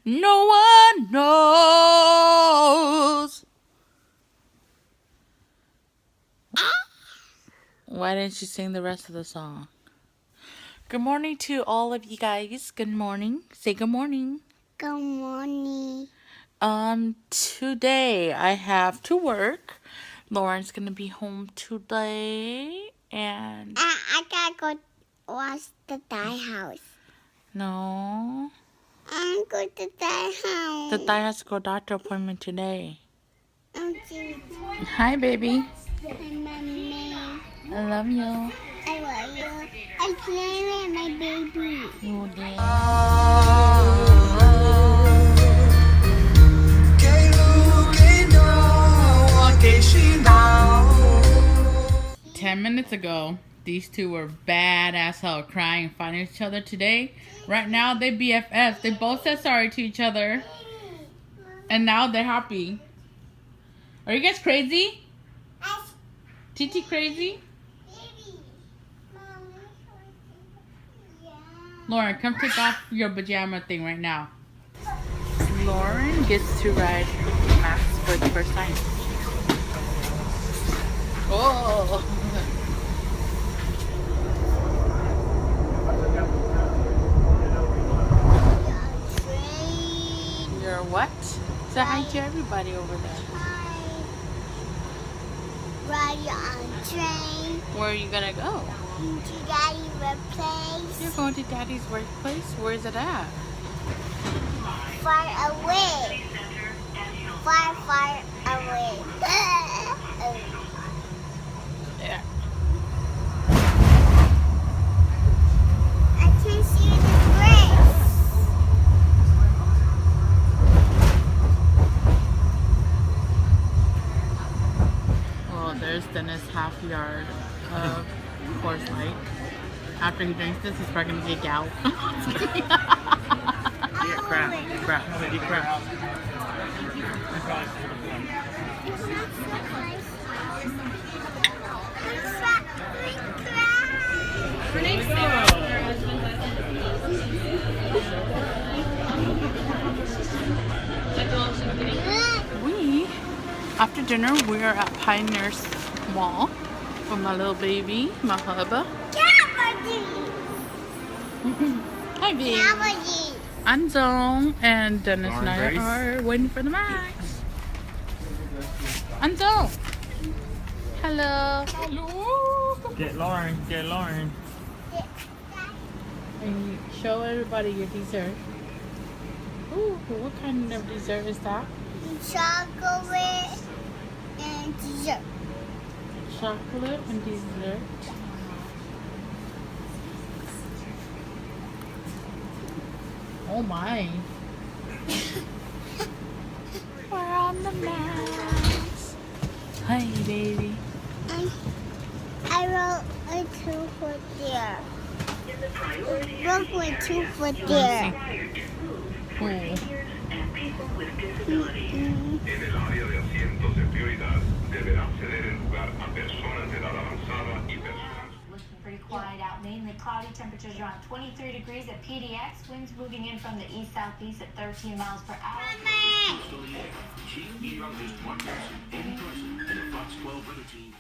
No one knows. Why didn't you sing the rest of the song? Good morning to all of you guys. Good morning. Say good morning. Good morning. Today I have to work. Lauren's gonna be home today, and I gotta go watch the Thai house. no, I'm going to Thai house. the Thai has to go doctor appointment today. I'm Judy. Hi, baby. Hi, Mommy. I love you. I love you. I'm playing with my baby. You did. 10 minutes ago, these two were bad as hell, crying and fighting each other. Today, right now, they BFFs. They both said sorry to each other, and now they're happy. Are you guys crazy? Titi crazy? Lauren, come take off your pajama thing right now. Lauren gets to ride Max for the first time. Oh! You're what? Say hi to everybody over there. Ride on train. Where are you gonna go? To Daddy's workplace. You're going to Daddy's workplace? Where's it at? Far away. Far, far away. There. I can see the grace. Well, there's Dennis' half yard of Coors Light. After he drinks this, he's probably gonna get gout. Yeah, crap. Crap. Eat crap. After dinner, we are at Pioneers Mall with my little baby, my hubba. Hi, baby. Anzo and Dennis and I are waiting for the Max. Anzo. Hello. Hello. Get Lauren. Get Lauren. And show everybody your dessert. Ooh, what kind of dessert is that? Chocolate and dessert. Chocolate and dessert. Oh my. We're on the Max. Hi, baby. I wrote a 2 for there. Wrote a 2 for there. Ooh. En el área de asientos de prioridad deberá ceder el lugar a personas de edad avanzada y personas. Looking pretty quiet out. Mainly cloudy. Temperatures around 23 degrees at PDX. Winds moving in from the east-southeast at 13 miles per hour. Chief meteorologist Mark Nelson, 80 person, and the Fox 12 weather team.